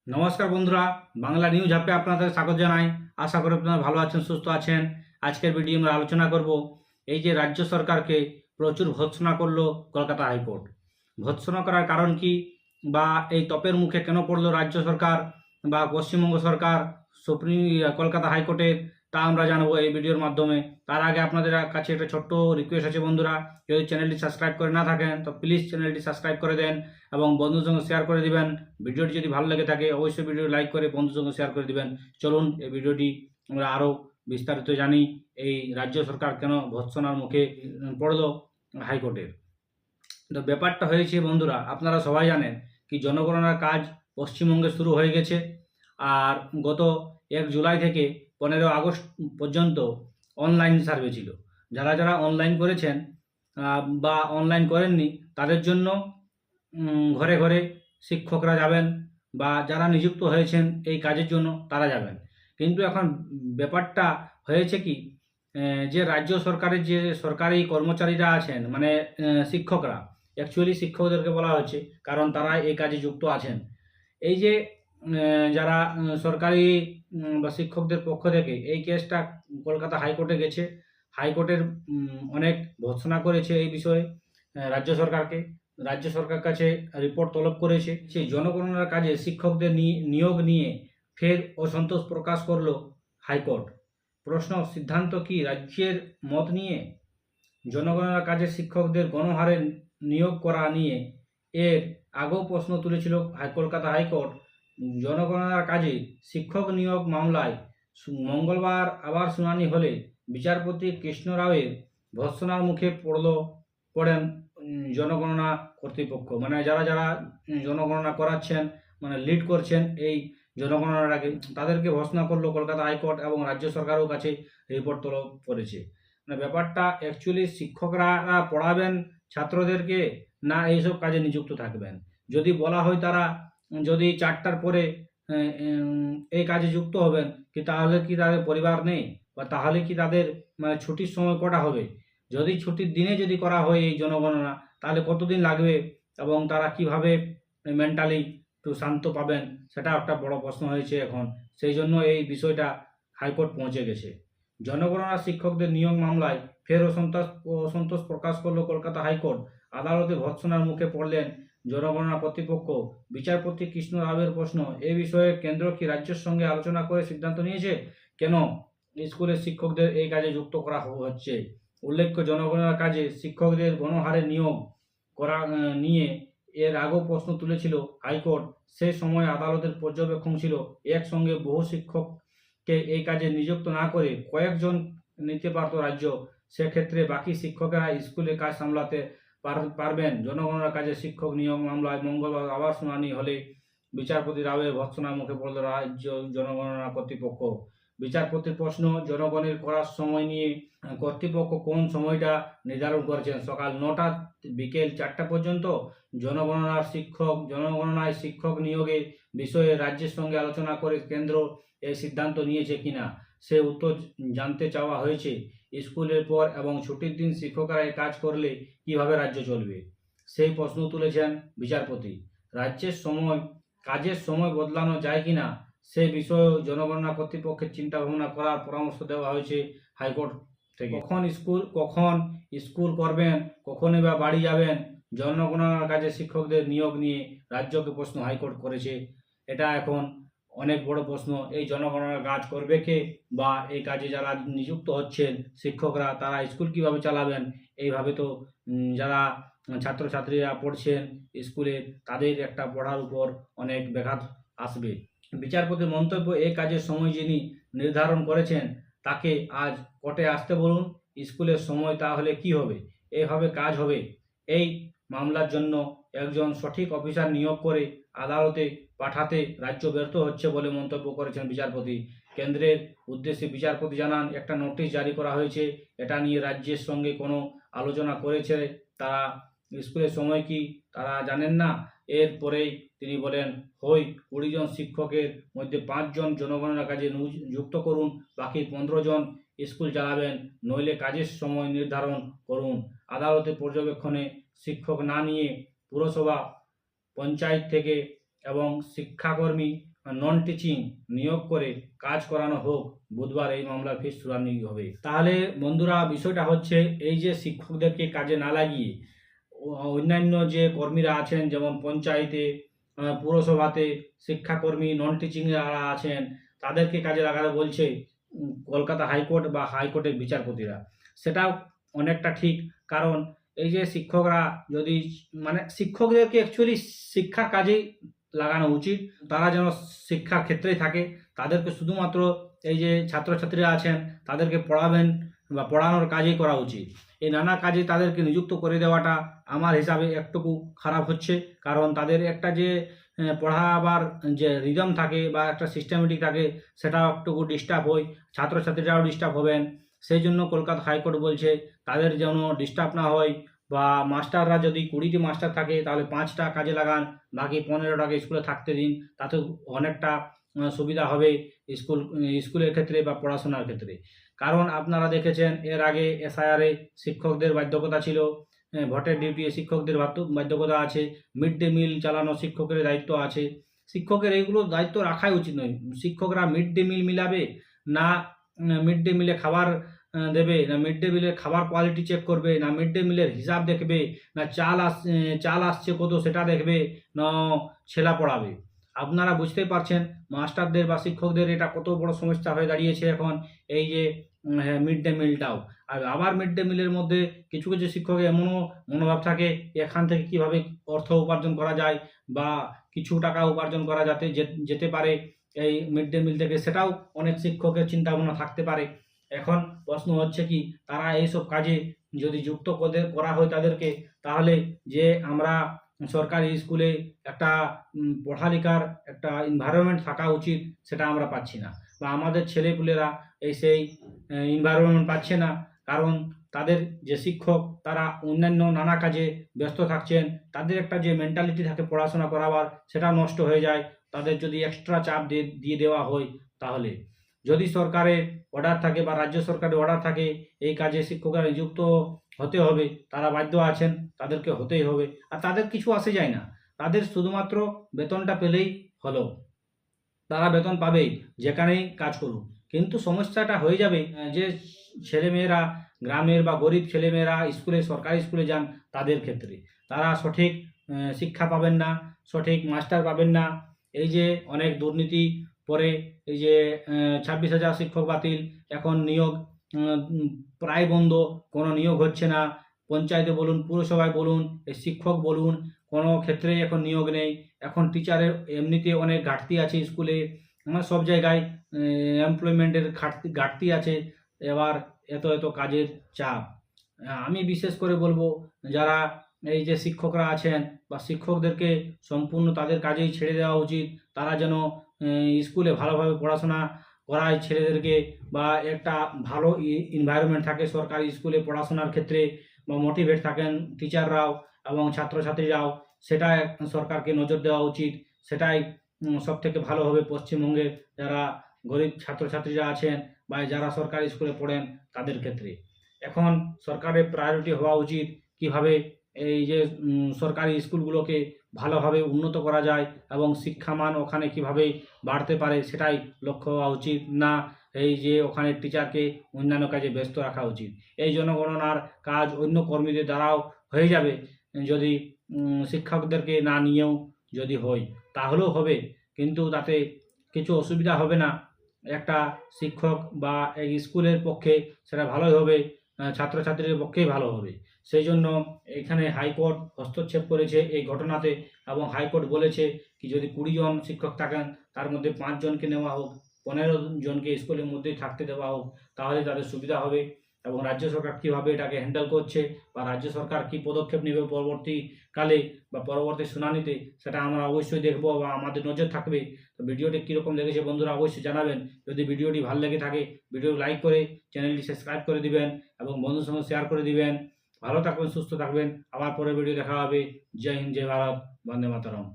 নমস্কার বন্ধুরা, বাংলা নিউজ অ্যাপে আপনাদের স্বাগত জানাই। আশা করি আপনারা ভালো আছেন, সুস্থ আছেন। আজকের ভিডিও আমরা আলোচনা করব এই যে রাজ্য সরকারকে প্রচুর ভর্ৎসনা করলো কলকাতা হাইকোর্ট। ভর্ৎসনা করার কারণ কি, বা এই তপের মুখে কেন পড়লো রাজ্য সরকার বা পশ্চিমবঙ্গ সরকার কলকাতা হাইকোর্টের, তা আমরা জানবো এই ভিডিওর মাধ্যমে। তার আগে আপনাদের কাছে একটা ছোট্ট রিকোয়েস্ট আছে বন্ধুরা, যদি চ্যানেলটি সাবস্ক্রাইব করে না থাকেন তো প্লিজ চ্যানেলটি সাবস্ক্রাইব করে দেন এবং বন্ধুর সঙ্গে শেয়ার করে দিবেন। ভিডিওটি যদি ভালো লেগে থাকে অবশ্যই ভিডিও লাইক করে বন্ধুর সঙ্গে শেয়ার করে দিবেন। চলুন এই ভিডিওটি আমরা আরও বিস্তারিত জানি, এই রাজ্য সরকার কেন ভর্ৎসনার মুখে পড়লো হাইকোর্টের। তো ব্যাপারটা হয়েছে বন্ধুরা, আপনারা সবাই জানেন কি জনগণনার কাজ পশ্চিমবঙ্গে শুরু হয়ে গেছে। আর গত 1 জুলাই থেকে 15 আগস্ট পর্যন্ত অনলাইন সার্ভে ছিল। যারা যারা অনলাইন করেছেন বা অনলাইন করেননি তাদের জন্য ঘরে ঘরে শিক্ষকরা যাবেন, বা যারা নিযুক্ত হয়েছেন এই কাজের জন্য তারা যাবেন। কিন্তু এখন ব্যাপারটা হয়েছে কি, যে রাজ্য সরকারের যে সরকারি কর্মচারীরা আছেন, মানে শিক্ষকরা, অ্যাকচুয়ালি শিক্ষকদেরকে বলা হচ্ছে কারণ তারা এই কাজে যুক্ত আছেন। এই যে যারা সরকারি বা শিক্ষকদের পক্ষ থেকে এই কেসটা কলকাতা হাইকোর্টে গেছে, হাইকোর্টের অনেক ভর্ৎসনা করেছে এই বিষয়ে রাজ্য সরকারকে। রাজ্য সরকার কাছে রিপোর্ট তলব করেছে। সেই জনগণনার কাজে শিক্ষকদের নিয়োগ নিয়ে ফের অসন্তোষ প্রকাশ করলো হাইকোর্ট। প্রশ্ন, সিদ্ধান্ত কি রাজ্যের মত নিয়ে? জনগণনার কাজে শিক্ষকদের গণহারে নিয়োগ করা নিয়ে এর আগেও প্রশ্ন তুলেছিল কলকাতা হাইকোর্ট। জনগণনার কাজে শিক্ষক নিয়োগ মামলায় মঙ্গলবার আবার শুনানি হলে বিচারপতি কৃষ্ণ রাওয়ের ভর্ৎসনার মুখে পড়েন জনগণনা কর্তৃপক্ষ, মানে যারা যারা জনগণনা করাচ্ছেন, মানে লিড করছেন এই জনগণনার আগে, তাদেরকে ভর্ৎসনা করলো কলকাতা হাইকোর্ট এবং রাজ্য সরকারের কাছে রিপোর্ট তলব করেছে। মানে ব্যাপারটা অ্যাকচুয়ালি শিক্ষকরা পড়াবেন ছাত্রদেরকে না এইসব কাজে নিযুক্ত থাকবেন? যদি বলা হয় তারা যদি 4টার পরে এই কাজে যুক্ত হবেন, কি তাহলে কি তাদের পরিবার নেই? বা তাহলে কি তাদের মানে ছুটির সময় কটা হবে? যদি ছুটির দিনে যদি করা হয় এই জনগণনা, তাহলে কতদিন লাগবে এবং তারা কিভাবে মেন্টালি একটু শান্ত পাবেন, সেটা একটা বড় প্রশ্ন হয়েছে এখন। সেই জন্য এই বিষয়টা হাইকোর্ট পৌঁছে গেছে। জনগণনা শিক্ষকদের নিয়োগ মামলায় ফের অসন্তোষ প্রকাশ করল কলকাতা হাইকোর্ট। আদালতে ভর্ৎসনার মুখে পড়লেন জনগণনা কর্তৃপক্ষ। বিচারপতি কৃষ্ণ রাওয়ের প্রশ্ন, এ বিষয়ে কেন্দ্র কি রাজ্যের সঙ্গে আলোচনা করে সিদ্ধান্ত নিয়েছে? কেন স্কুলের শিক্ষকদের এই কাজে যুক্ত করা হচ্ছে? উল্লেখ্য, জনগণনার কাজে শিক্ষকদের গণহারে নিয়োগ করা নিয়ে এর আগেও প্রশ্ন তুলেছিল হাইকোর্ট। সে সময় আদালতের পর্যবেক্ষণ ছিল একসঙ্গে বহু শিক্ষককে এই কাজে নিযুক্ত না করে কয়েকজন নিতে পারত রাজ্য। সেক্ষেত্রে বাকি শিক্ষকেরা স্কুলে কাজ সামলাতে পারবেন। জনগণনার কাজে শিক্ষক নিয়োগ মামলায় মঙ্গলবার আবার শুনানি হলে বিচারপতি রাওয়ের ভর্ৎসনার মুখে পড়ল রাজ্য জনগণনা কর্তৃপক্ষ। বিচারপতির প্রশ্ন, জনগণের করার সময় নিয়ে কর্তৃপক্ষ কোন সময়টা নির্ধারণ করেছেন? সকাল 9টা বিকেল 4টা পর্যন্ত। জনগণনায় শিক্ষক নিয়োগের বিষয়ে রাজ্যের সঙ্গে আলোচনা করে কেন্দ্র এই সিদ্ধান্ত নিয়েছে কিনা সে উত্তর জানতে চাওয়া হয়েছে। স্কুলের পর এবং ছুটির দিন শিক্ষকরা এই কাজ করলে কিভাবে রাজ্য চলবে, সেই প্রশ্ন তুলেছেন বিচারপতি। কাজের সময় বদলানো যায় কিনা সে বিষয়েও জনগণনা কর্তৃপক্ষের চিন্তা ভাবনা করার পরামর্শ দেওয়া হয়েছে হাইকোর্ট থেকে। কখন স্কুল করবেন, কখনই বা বাড়ি যাবেন, জনগণনার কাজে শিক্ষকদের নিয়োগ নিয়ে রাজ্যকে প্রশ্ন হাইকোর্ট করেছে। এটা এখন অনেক বড় প্রশ্ন। এই জনগণনার কাজ করবে কে, বা এই কাজে যারা নিযুক্ত হচ্ছেন শিক্ষকরা, তারা স্কুল কিভাবে চালাবেন? এইভাবে তো যারা ছাত্রছাত্রীরা পড়ছেন স্কুলে, তাদের একটা পড়ার উপর অনেক ব্যাঘাত আসবে। বিচারপতির মন্তব্য, এই কাজের সময় যিনি নির্ধারণ করেছেন তাকে আজ কোর্টে আসতে বলুন। স্কুলের সময় তাহলে কি হবে? এইভাবে কাজ হবে? এই মামলার জন্য একজন সঠিক অফিসার নিয়োগ করে আদালতে পাঠাতে রাজ্য ব্যর্থ হচ্ছে বলে মন্তব্য করেছেন বিচারপতি। কেন্দ্রের উদ্দেশ্যে বিচারপতি জানান, একটা নোটিশ জারি করা হয়েছে, এটা নিয়ে রাজ্যের সঙ্গে কোনো আলোচনা করেছে তারা? স্কুলের সময় কি তারা জানেন না? এরপরেই তিনি বলেন, 20 জন শিক্ষকের মধ্যে 5 জন জনগণনার কাজে যুক্ত করুন, বাকি 15 জন স্কুল চালাবেন, নইলে কাজের সময় নির্ধারণ করুন। আদালতে পর্যবেক্ষণে শিক্ষক না নিয়ে পুরসভা, পঞ্চায়েত থেকে এবং শিক্ষাকর্মী নন টিচিং নিয়োগ করে কাজ করানো হোক। বুধবার এই মামলার ফিস শুনানি হবে। তাহলে বন্ধুরা, বিষয়টা হচ্ছে এই যে শিক্ষকদেরকে কাজে না লাগিয়ে অন্যান্য যে কর্মীরা আছেন, যেমন পঞ্চায়েতে, পুরসভাতে শিক্ষাকর্মী নন টিচিং যারা আছেন, তাদেরকে কাজে লাগাতে বলছে কলকাতা হাইকোর্ট বা হাইকোর্টের বিচারপতিরা। সেটাও অনেকটা ঠিক, কারণ এই যে শিক্ষকরা যদি শিক্ষকদেরকে অ্যাকচুয়ালি শিক্ষার কাজেই লাগানো উচিত। তারা যেন শিক্ষার ক্ষেত্রেই থাকে, তাদেরকে শুধুমাত্র এই যে ছাত্রছাত্রীরা আছেন তাদেরকে পড়াবেন বা পড়ানোর কাজই করা উচিত। এই নানা কাজে তাদেরকে নিযুক্ত করে দেওয়াটা আমার হিসাবে একটুকু খারাপ হচ্ছে, কারণ তাদের একটা যে পড়াবার যে রিদম থাকে বা একটা সিস্টেমেটিক থাকে, সেটাও একটুকু ডিস্টার্ব হয়, ছাত্রছাত্রীরাও ডিস্টার্ব হবেন। সেই জন্য কলকাতা হাইকোর্ট বলছে তাদের যেন ডিস্টার্ব না হয়, বা মাস্টাররা যদি 20টি মাস্টার থাকে তাহলে 5টা কাজে লাগান, বাকি 15টাকে স্কুলে থাকতে দিন। তাতে অনেকটা সুবিধা হবে স্কুলের ক্ষেত্রে বা পড়াশোনার ক্ষেত্রে। কারণ আপনারা দেখেছেন এর আগে এসআইআরে শিক্ষকদের বাধ্যকতা ছিল, ভোটের ডিউটি শিক্ষকদের বাধ্যকতা আছে, মিড ডে মিল চালানো শিক্ষকের দায়িত্ব আছে। শিক্ষকের এইগুলো দায়িত্ব রাখাই উচিত নয়। শিক্ষকরা মিড ডে মিল মিলাবে না, মিড ডে মিলে খাবার দেবে না, মিড ডে মিলের খাবার কোয়ালিটি চেক করবে না, মিড ডে মিলের হিসাব দেখবে না, চাল আসছে কত সেটা দেখবে না, ছেলা পড়াবে। আপনারা বুঝতেই পারছেন মাস্টারদের বা শিক্ষকদের এটা কত বড় সমস্যা হয়ে দাঁড়িয়েছে এখন, এই যে মিড ডে মিলটাও। আর আবার মিড ডে মিলের মধ্যে কিছু কিছু শিক্ষকের এমনও মনোভাব থাকে এখান থেকে কিভাবে অর্থ উপার্জন করা যায় বা কিছু টাকা উপার্জন করা যেতে পারে এই মিড ডে মিল থেকে, সেটাও অনেক শিক্ষকের চিন্তাভাবনা থাকতে পারে। এখন প্রশ্ন হচ্ছে কি, তারা এইসব কাজে যদি যুক্ত করা হয় তাদেরকে, তাহলে যে আমরা সরকারি স্কুলে একটা পড়ালেখার একটা এনভায়রনমেন্ট থাকা উচিত, সেটা আমরা পাচ্ছি না, বা আমাদের ছেলেপুলেরা সেই এনভায়রনমেন্ট পাচ্ছে না। কারণ তাদের যে শিক্ষক তারা অন্যান্য নানা কাজে ব্যস্ত থাকছেন, তাদের একটা যে মেন্টালিটি থাকে পড়াশোনা করাবার, সেটা নষ্ট হয়ে যায় তাদের যদি এক্সট্রা চাপ দিয়ে দেওয়া হয়। তাহলে যদি সরকারের অর্ডার থাকে বা রাজ্য সরকারের অর্ডার থাকে এই কাজে শিক্ষকরা নিযুক্ত হতে হবে, তারা বাধ্য আছেন, তাদেরকে হতেই হবে। আর তাদের কিছু আসে যায় না, তাদের শুধুমাত্র বেতনটা পেলেই হলো, তারা বেতন পাবেই যেখানেই কাজ করুক। কিন্তু সমস্যাটা হয়ে যাবে যে ছেলেমেয়েরা গ্রামের বা গরিব ছেলেমেয়েরা সরকারি স্কুলে যান, তাদের ক্ষেত্রে তারা সঠিক শিক্ষা পাবেন না, সঠিক মাস্টার পাবেন না। এই যে অনেক দুর্নীতি পরে এই যে 26,000 শিক্ষক বাতিল, এখন নিয়োগ প্রায় বন্ধ, কোনো নিয়োগ হচ্ছে না। পঞ্চায়েতে বলুন, পুরসভায় বলুন, এই শিক্ষক বলুন, কোনো ক্ষেত্রেই এখন নিয়োগ নেই। এখন টিচারের এমনিতে অনেক ঘাটতি আছে স্কুলে, সব জায়গায় এমপ্লয়মেন্টের ঘাটতি আছে। এবার এত কাজের চাপ। আমি বিশেষ করে বলবো যারা এই যে শিক্ষকরা আছেন বা শিক্ষকদেরকে সম্পূর্ণ তাদের কাজেই ছেড়ে দেওয়া উচিত। তারা যেন স্কুলে ভালোভাবে পড়াশোনা করায় ছেলেদেরকে, বা একটা ভালো এনভায়রনমেন্ট থাকে সরকারি স্কুলে পড়াশোনার ক্ষেত্রে, বা মোটিভেট থাকেন টিচাররাও এবং ছাত্রছাত্রীরাও। সেটা সরকারকে নজর দেওয়া উচিত। সেটাই সবথেকে ভালো হবে পশ্চিমবঙ্গের যারা গরিব ছাত্রছাত্রীরা আছেন বা যারা সরকারি স্কুলে পড়েন তাদের ক্ষেত্রে। এখন সরকারের প্রায়োরিটি হওয়া উচিত কিভাবে এই যে সরকারি স্কুলগুলোকে ভালোভাবে উন্নত করা যায় এবং শিক্ষামান ওখানে কিভাবে বাড়তে পারে, সেটাই লক্ষ্য হওয়া উচিত না এই যে ওখানে টিচারকে অন্যান্য কাজে ব্যস্ত রাখা উচিত। এই জনগণনার কাজ অন্য কর্মীদের দ্বারাও হয়ে যাবে যদি শিক্ষকদেরকে না নিয়েও যদি হয়, তাহলেও হবে, কিন্তু তাতে কিছু অসুবিধা হবে না। একটা শিক্ষক বা এই স্কুলের পক্ষে সেটা ভালোই হবে, ছাত্রছাত্রীদের পক্ষেই ভালো হবে। সেই জন্য এখানে হাইকোর্ট হস্তক্ষেপ করেছে এই ঘটনাতে, এবং হাইকোর্ট বলেছে কি যদি 20 জন শিক্ষক থাকেন তার মধ্যে 5 জনকে নেওয়া হোক, 15 জনকে স্কুলের মধ্যেই থাকতে দেওয়া হোক, তাহলে তাদের সুবিধা হবে। এবং রাজ্য সরকার কীভাবে এটাকে হ্যান্ডেল করছে বা রাজ্য সরকার কী পদক্ষেপ নেবে পরবর্তীকালে বা পরবর্তী শুনানিতে, সেটা আমরা অবশ্যই দেখব বা আমাদের নজর থাকবে। তো ভিডিওটি কীরকম লেগেছে বন্ধুরা অবশ্যই জানাবেন। যদি ভিডিওটি ভালো লেগে থাকে ভিডিওটি লাইক করে চ্যানেলটি সাবস্ক্রাইব করে দিবেন এবং বন্ধুর সঙ্গে শেয়ার করে দিবেন। ভালো থাকবেন, সুস্থ থাকবেন। আবার পরের ভিডিও দেখা হবে। জয় হিন্দ, জয় ভারত, বন্দে মাতরম।